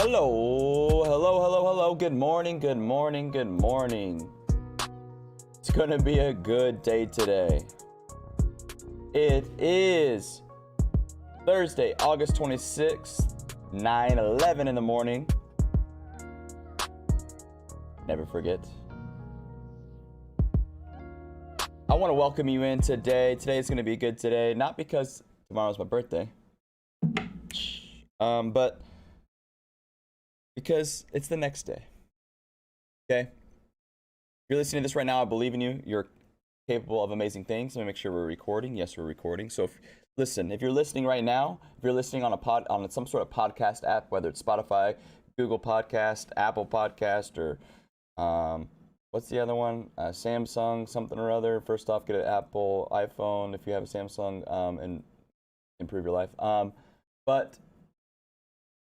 Hello, hello, hello, hello. Good morning, good morning, good morning. It's gonna be a good day today. It is Thursday, August 26th, 9:11 in the morning. Never forget. I want to welcome you in today. Today is gonna be good today, not because tomorrow's my birthday, but because it's the next day. Okay? If you're listening to this right now, I believe in you. You're capable of amazing things. Let me make sure we're recording. Yes, we're recording. So if you're listening right now, if you're listening on some sort of podcast app, whether it's Spotify, Google Podcast, Apple Podcast, or what's the other one? Samsung something or other. First off, get an Apple iPhone if you have a Samsung, and improve your life. But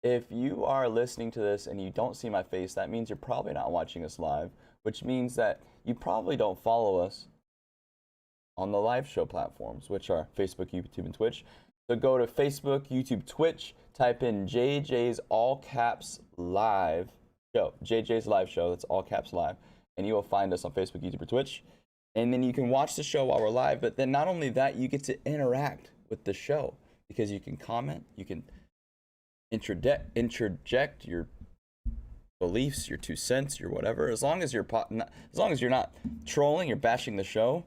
if you are listening to this and you don't see my face, that means you're probably not watching us live, which means that you probably don't follow us on the live show platforms, which are Facebook, YouTube, and Twitch. So go to Facebook, YouTube, Twitch, type in JJ's all caps live show, JJ's live show, that's all caps live, and you will find us on Facebook, YouTube, or Twitch. And then you can watch the show while we're live, but then not only that, you get to interact with the show because you can comment, you can interject your beliefs, your 2 cents, your whatever. As long as you're not trolling, you're bashing the show,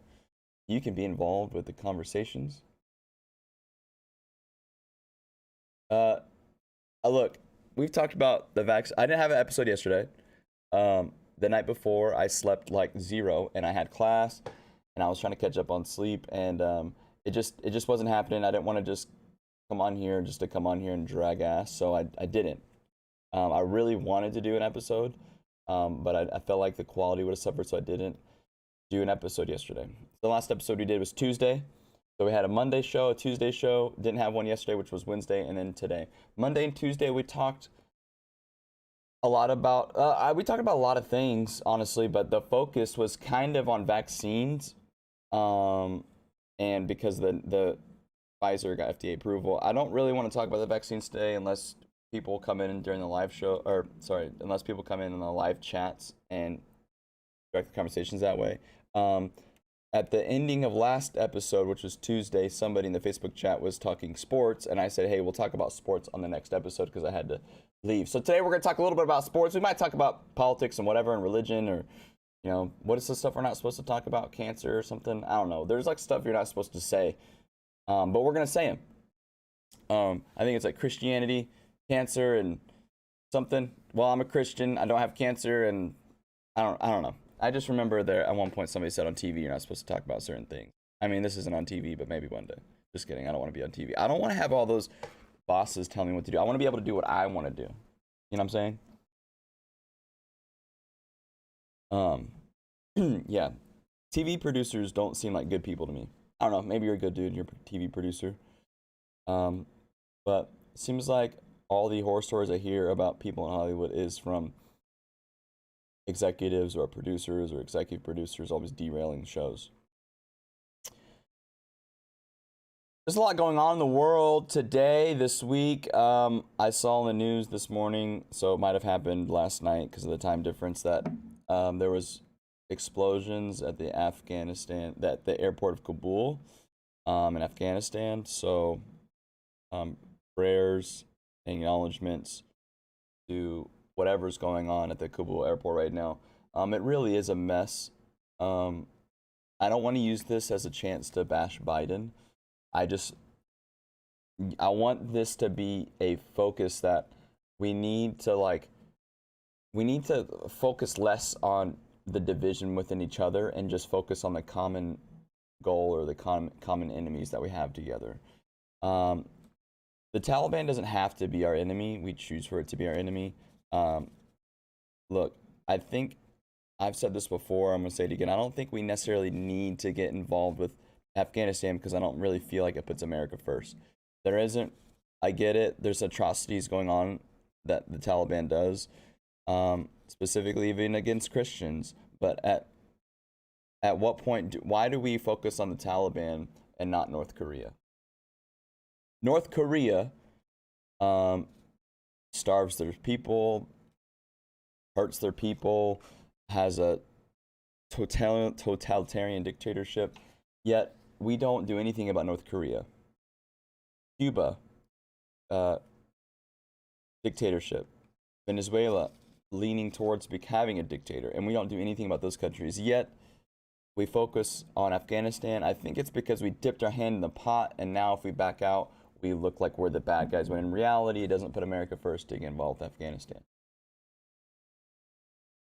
you can be involved with the conversations. Look, we've talked about the vaccine. I didn't have an episode yesterday. The night before, I slept like zero, and I had class, and I was trying to catch up on sleep, and it just wasn't happening. I didn't want to just come on here just to come on here and drag ass, so I didn't. I really wanted to do an episode, but I felt like the quality would have suffered, so I didn't do an episode yesterday. The last episode we did was Tuesday, so we had a Monday show, a Tuesday show, didn't have one yesterday, which was Wednesday, and then today. Monday and Tuesday we talked a lot about, we talked about a lot of things, honestly, but the focus was kind of on vaccines, and because the Pfizer got FDA approval. I don't really want to talk about the vaccines today unless people come in during the live show, unless people come in the live chats and direct the conversations that way. At the ending of last episode, which was Tuesday, somebody in the Facebook chat was talking sports, and I said, hey, we'll talk about sports on the next episode because I had to leave. So today we're going to talk a little bit about sports. We might talk about politics and whatever, and religion, or what is the stuff we're not supposed to talk about? Cancer or something? I don't know. There's like stuff you're not supposed to say. But we're gonna say them. I think it's like Christianity, cancer, and something. Well, I'm a Christian. I don't have cancer, and I don't know. I just remember there at one point somebody said on TV you're not supposed to talk about certain things. I mean, this isn't on TV, but maybe one day. Just kidding. I don't want to be on TV. I don't want to have all those bosses tell me what to do. I want to be able to do what I want to do. You know what I'm saying? Yeah. TV producers don't seem like good people to me. I don't know, maybe you're a good dude, you're a TV producer. But it seems like all the horror stories I hear about people in Hollywood is from executives or producers or executive producers always derailing shows. There's a lot going on in the world today, this week. I saw in the news this morning, so it might have happened last night because of the time difference, that there was explosions at the airport of Kabul, in Afghanistan. So prayers and acknowledgments to whatever's going on at the Kabul airport right now. It really is a mess. I don't want to use this as a chance to bash Biden. I want this to be a focus that we need to focus less on the division within each other and just focus on the common goal or the common enemies that we have together. The Taliban doesn't have to be our enemy. We choose for it to be our enemy. Look, I think I've said this before. I'm going to say it again. I don't think we necessarily need to get involved with Afghanistan because I don't really feel like it puts America first. I get it. There's atrocities going on that the Taliban does. Specifically even against Christians, but at what point why do we focus on the Taliban and not North Korea? North Korea starves their people, hurts their people, has a totalitarian dictatorship. Yet we don't do anything about North Korea, Cuba, uh, dictatorship, Venezuela, leaning towards having a dictator, and we don't do anything about those countries. Yet we focus on Afghanistan. I think it's because we dipped our hand in the pot, and now if we back out, we look like we're the bad guys. When in reality, it doesn't put America first to get involved with Afghanistan.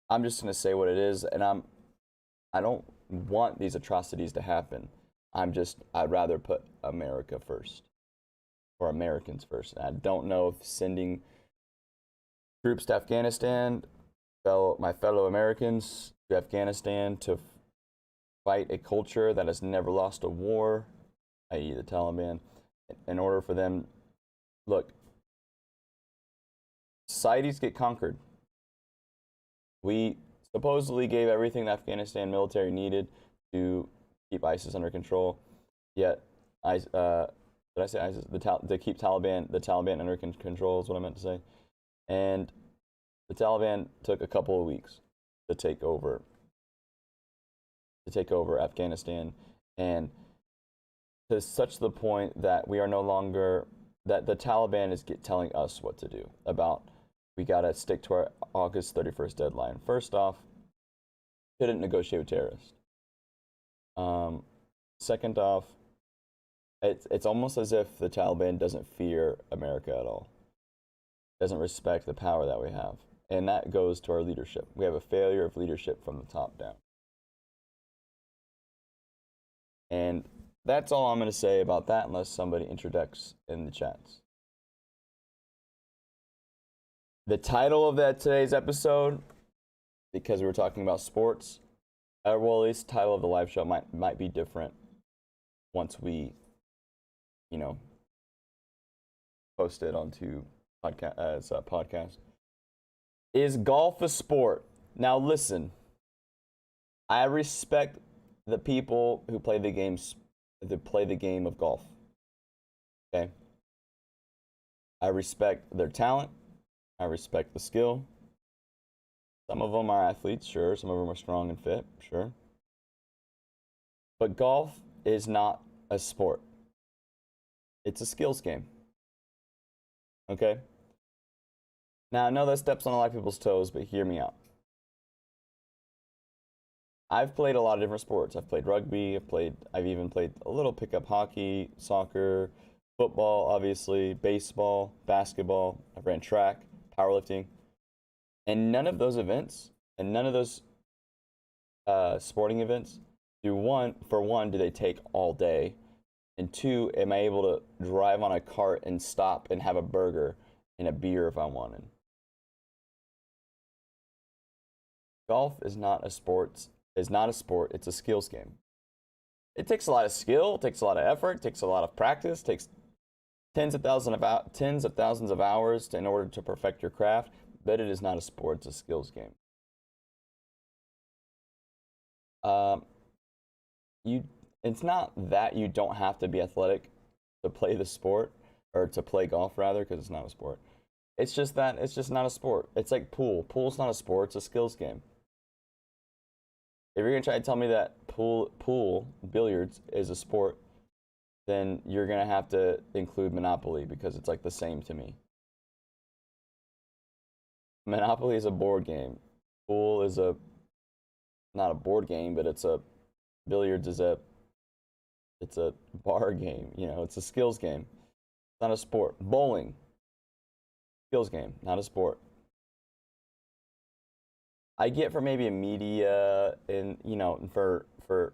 I'm just gonna say what it is, and I don't want these atrocities to happen. I'd rather put America first, or Americans first. And I don't know if sending troops to Afghanistan, my fellow Americans to Afghanistan to fight a culture that has never lost a war, i.e. the Taliban, in order for them, look, societies get conquered. We supposedly gave everything the Afghanistan military needed to keep ISIS under control. Yet, did I say ISIS? To keep the Taliban under control is what I meant to say. And the Taliban took a couple of weeks to take over Afghanistan, and to such the point that we are no longer, that the Taliban is telling us what to do about, we gotta stick to our August 31st deadline. First off, couldn't negotiate with terrorists. Second off, it's almost as if the Taliban doesn't fear America at all, doesn't respect the power that we have. And that goes to our leadership. We have a failure of leadership from the top down. And that's all I'm going to say about that, unless somebody interjects in the chats. The title of today's episode, because we were talking about sports, well, at least the title of the live show might be different once we, post it onto podcast. Is golf a sport? Now listen, I respect the people who play the game of golf. Okay? I respect their talent. I respect the skill. Some of them are athletes, sure. Some of them are strong and fit, sure. But golf is not a sport. It's a skills game. Okay? Now, I know that steps on a lot of people's toes, but hear me out. I've played a lot of different sports. I've played rugby, I've even played a little pickup hockey, soccer, football, obviously, baseball, basketball. I've ran track, powerlifting. And none of those events, and none of those sporting events, for one, do they take all day? And two, am I able to drive on a cart and stop and have a burger and a beer if I wanted? Golf is not a sport. It's a skills game. It takes a lot of skill, it takes a lot of effort, it takes a lot of practice, it takes tens of thousands of hours in order to perfect your craft, but it is not a sport, it's a skills game. It's not that you don't have to be athletic to play the sport, or to play golf rather, because it's not a sport. It's just that it's just not a sport. It's like pool. Pool's not a sport, it's a skills game. If you're gonna try to tell me that pool billiards is a sport, then you're gonna have to include Monopoly, because it's like the same to me. Monopoly is a board game. Pool is not a board game, but billiards is it's a bar game. It's a skills game. It's not a sport. Bowling, skills game, not a sport. I get for maybe a media and for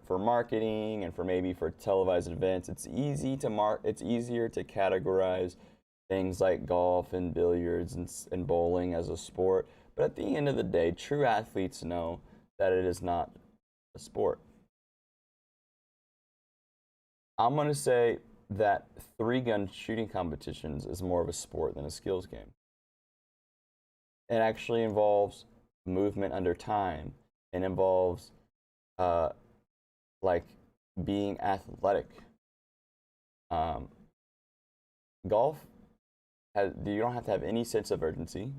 marketing and for televised events, it's easier to categorize things like golf and billiards and bowling as a sport. But at the end of the day, true athletes know that it is not a sport. I'm going to say that 3-gun shooting competitions is more of a sport than a skills game. It actually involves movement under time. It involves like being athletic. Golf you don't have to have any sense of urgency.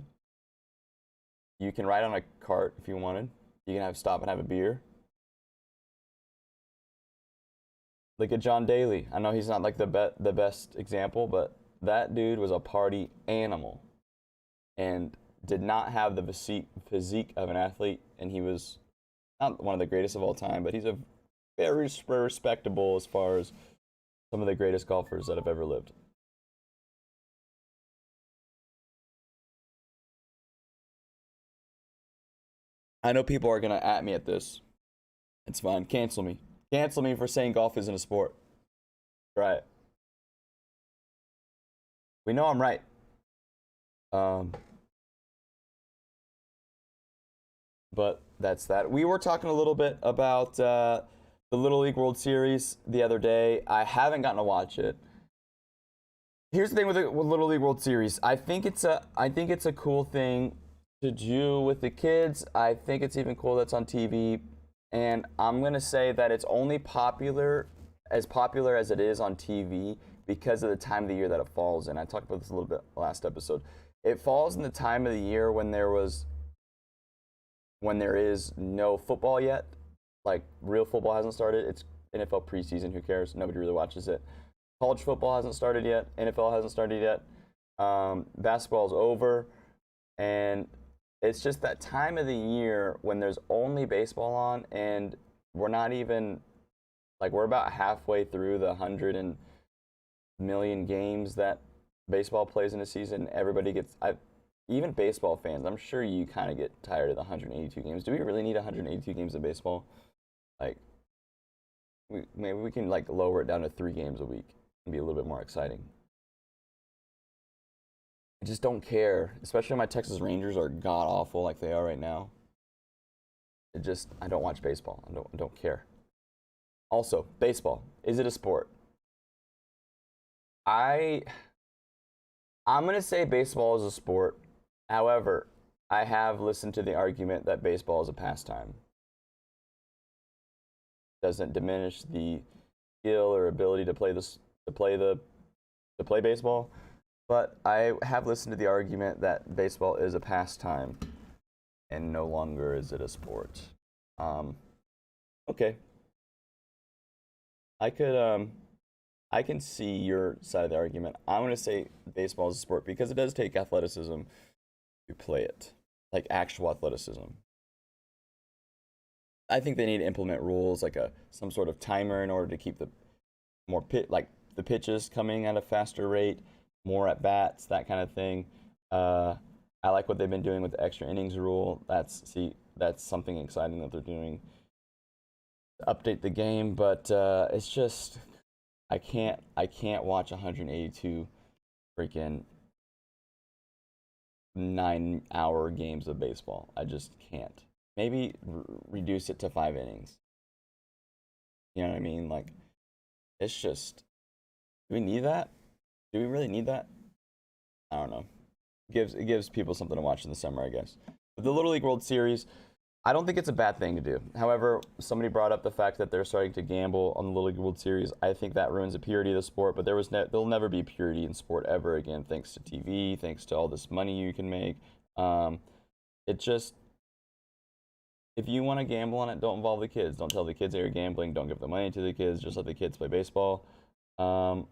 You can ride on a cart if you wanted. You can have stop and have a beer. Look at John Daly. I know he's not like the best example, but that dude was a party animal and did not have the physique of an athlete, and he was not one of the greatest of all time, but he's a very respectable as far as some of the greatest golfers that have ever lived. I know people are gonna at me at this. It's fine. Cancel me. Cancel me for saying golf isn't a sport. Right. We know I'm right. Um, but that's that. We were talking a little bit about the Little League World Series the other day. I haven't gotten to watch it. Here's the thing with the Little League World Series. I think it's a cool thing to do with the kids. I think it's even cool that's on TV. And I'm gonna say that it's only popular as it is on TV because of the time of the year that it falls in. I talked about this a little bit last episode. It falls in the time of the year when there is no football yet. Like real football hasn't started. It's NFL preseason. Who cares? Nobody really watches it. College football hasn't started yet. NFL hasn't started yet. Basketball's over, and it's just that time of the year when there's only baseball on, and we're not even like we're about halfway through the 100 million games that baseball plays in a season. Everybody gets, even baseball fans. I'm sure you kind of get tired of the 182 games. Do we really need 182 games of baseball? Like, maybe we can like lower it down to 3 games a week and be a little bit more exciting. I just don't care, especially when my Texas Rangers are god awful like they are right now. I don't watch baseball. I don't care. Also, baseball, is it a sport? I I'm gonna say baseball is a sport. However, I have listened to the argument that baseball is a pastime. Doesn't diminish the skill or ability to play this to play baseball. But I have listened to the argument that baseball is a pastime and no longer is it a sport. Um, okay, I could I can see your side of the argument. I'm gonna say baseball is a sport because it does take athleticism to play it, like actual athleticism. I think they need to implement rules like some sort of timer in order to keep the the pitches coming at a faster rate, more at bats, that kind of thing. Uh, I like what they've been doing with the extra innings rule. That's something exciting that they're doing to update the game, but it's just I can't watch 182 freaking 9-hour games of baseball. I just can't. Maybe reduce it to 5 innings. You know what I mean? Like, it's just, do we need that? Do we really need that? I don't know. It gives people something to watch in the summer, I guess. But the Little League World Series, I don't think it's a bad thing to do. However, somebody brought up the fact that they're starting to gamble on the Little League World Series. I think that ruins the purity of the sport, but there'll never be purity in sport ever again, thanks to TV, thanks to all this money you can make. It just, if you want to gamble on it, don't involve the kids. Don't tell the kids that you're gambling. Don't give the money to the kids. Just let the kids play baseball. Um,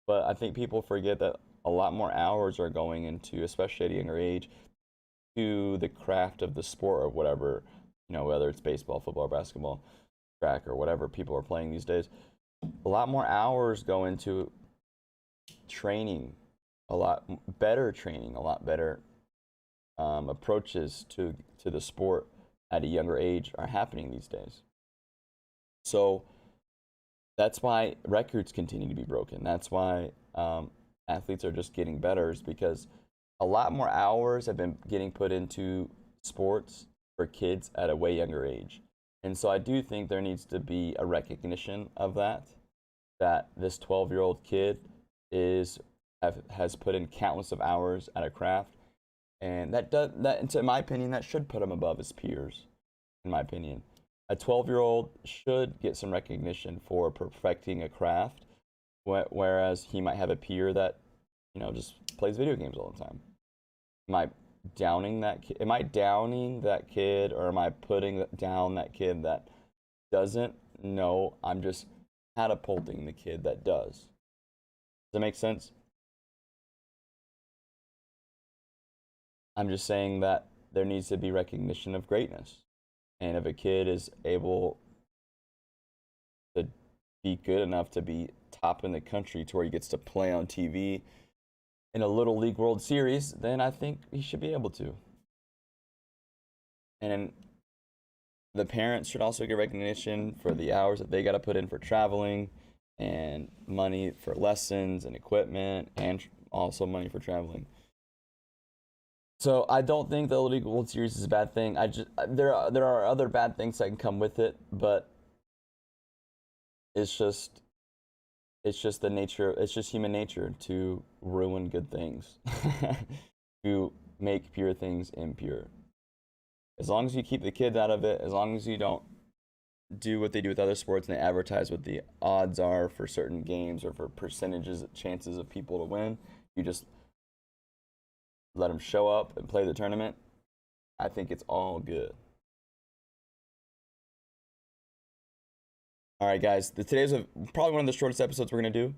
but I think people forget that a lot more hours are going into, especially at a younger age, to the craft of the sport or whatever, whether it's baseball, football, basketball, track, or whatever people are playing these days. A lot more hours go into training, a lot better training, a lot better approaches to the sport at a younger age are happening these days. So that's why records continue to be broken. That's why athletes are just getting better, is because a lot more hours have been getting put into sports for kids at a way younger age. And so I do think there needs to be a recognition of that this 12-year-old kid has put in countless of hours at a craft, and in my opinion, that should put him above his peers. In my opinion, a 12-year-old should get some recognition for perfecting a craft, whereas he might have a peer that just plays video games all the time. Am I downing that kid? Am I downing that kid, or am I putting down that kid that doesn't? No, I'm just catapulting the kid that does. Does that make sense? I'm just saying that there needs to be recognition of greatness. And if a kid is able to be good enough to be top in the country to where he gets to play on TV in a Little League World Series, then I think he should be able to. And the parents should also get recognition for the hours that they got to put in for traveling and money for lessons and equipment and also money for traveling. So I don't think the Little League World Series is a bad thing. There are other bad things that can come with it, but it's just the nature. It's just human nature to ruin good things, to make pure things impure. As long as you keep the kids out of it, as long as you don't do what they do with other sports and they advertise what the odds are for certain games or for percentages, chances of people to win, you just let them show up and play the tournament, I think it's all good. All right, guys. Today's probably one of the shortest episodes we're going to do.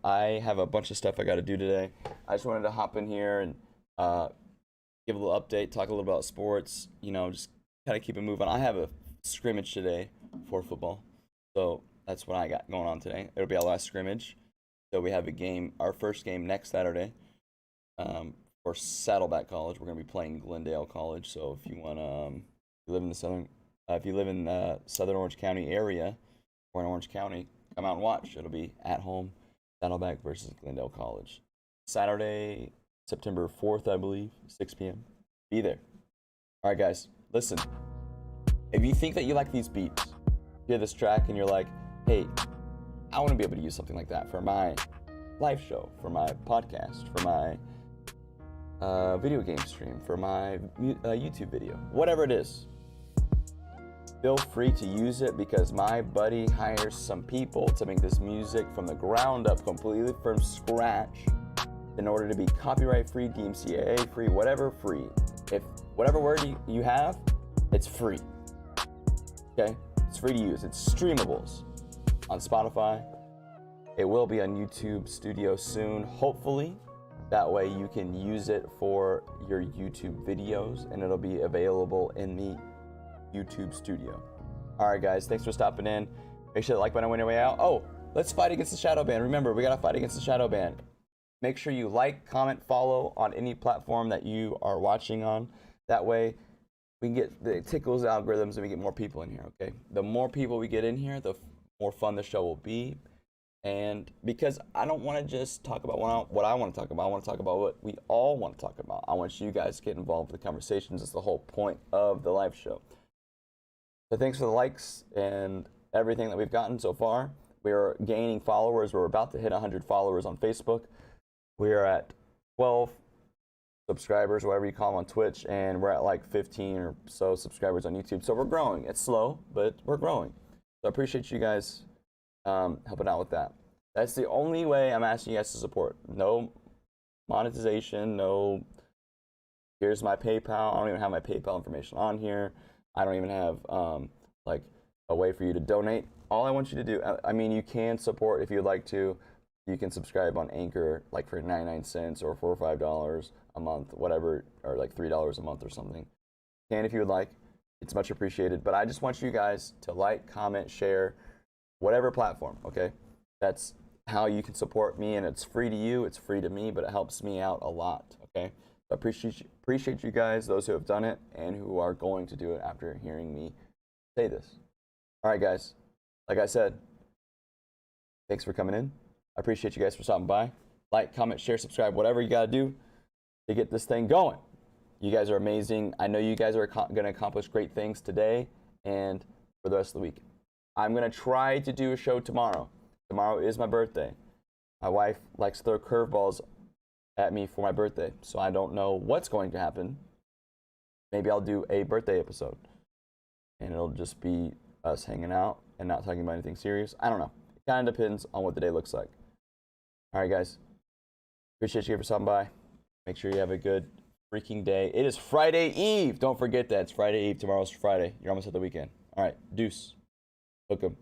I have a bunch of stuff I got to do today. I just wanted to hop in here and give a little update, talk a little about sports, just kind of keep it moving. I have a scrimmage today for football. So that's what I got going on today. It'll be our last scrimmage. So we have a game, our first game next Saturday. For Saddleback College, we're going to be playing Glendale College. So if you want to, if you live in the Southern Orange County area or in Orange County, come out and watch. It'll be at home, Saddleback versus Glendale College. Saturday, September 4th, I believe, 6 p.m. Be there. All right, guys, listen. If you think that you like these beats, hear this track, and you're like, hey, I want to be able to use something like that for my live show, for my podcast, for my video game stream, for my YouTube video, whatever it is, feel free to use it, because my buddy hires some people to make this music from the ground up, completely from scratch, in order to be copyright free, DMCA free, whatever free. If whatever word you have, it's free. Okay? It's free to use. It's streamables on Spotify. It will be on YouTube Studio soon, hopefully. That way you can use it for your YouTube videos, and it'll be available in the YouTube Studio. All right, guys, thanks for stopping in. Make sure to like button on your way out. Oh, let's fight against the shadow ban. Remember, we got to fight against the shadow ban. Make sure you like, comment, follow on any platform that you are watching on. That way we can get the tickles algorithms and we get more people in here, okay? The more people we get in here, the more fun the show will be. And because I don't want to just talk about what I want to talk about, I want to talk about what we all want to talk about. I want you guys to get involved with the conversations. It's the whole point of the live show. So thanks for the likes and everything that we've gotten so far. We're gaining followers. We're about to hit 100 followers on Facebook. We are at 12 subscribers, whatever you call them, on Twitch, and we're at like 15 or so subscribers on YouTube. So we're growing. It's slow, but we're growing. So I appreciate you guys helping out with that. That's the only way I'm asking you guys to support. No monetization, no, here's my PayPal. I don't even have my PayPal information on here. I don't even have like a way for you to donate. All I want you to do, I mean, you can support if you'd like to. You can subscribe on Anchor, like for 99 cents or $4 or $5 a month, whatever, or like $3 a month or something. You can if you would like. It's much appreciated. But I just want you guys to like, comment, share, whatever platform, okay? That's how you can support me, and it's free to you, it's free to me, but it helps me out a lot, okay? So I appreciate you guys, those who have done it and who are going to do it after hearing me say this. All right, guys, like I said, thanks for coming in. I appreciate you guys for stopping by. Like, comment, share, subscribe, whatever you got to do to get this thing going. You guys are amazing. I know you guys are going to accomplish great things today and for the rest of the week. I'm going to try to do a show tomorrow. Tomorrow is my birthday. My wife likes to throw curveballs at me for my birthday, so I don't know what's going to happen. Maybe I'll do a birthday episode, and it'll just be us hanging out and not talking about anything serious. I don't know. It kind of depends on what the day looks like. All right, guys. Appreciate you for stopping by. Make sure you have a good freaking day. It is Friday Eve. Don't forget that. It's Friday Eve. Tomorrow's Friday. You're almost at the weekend. All right. Deuce. Hook 'em.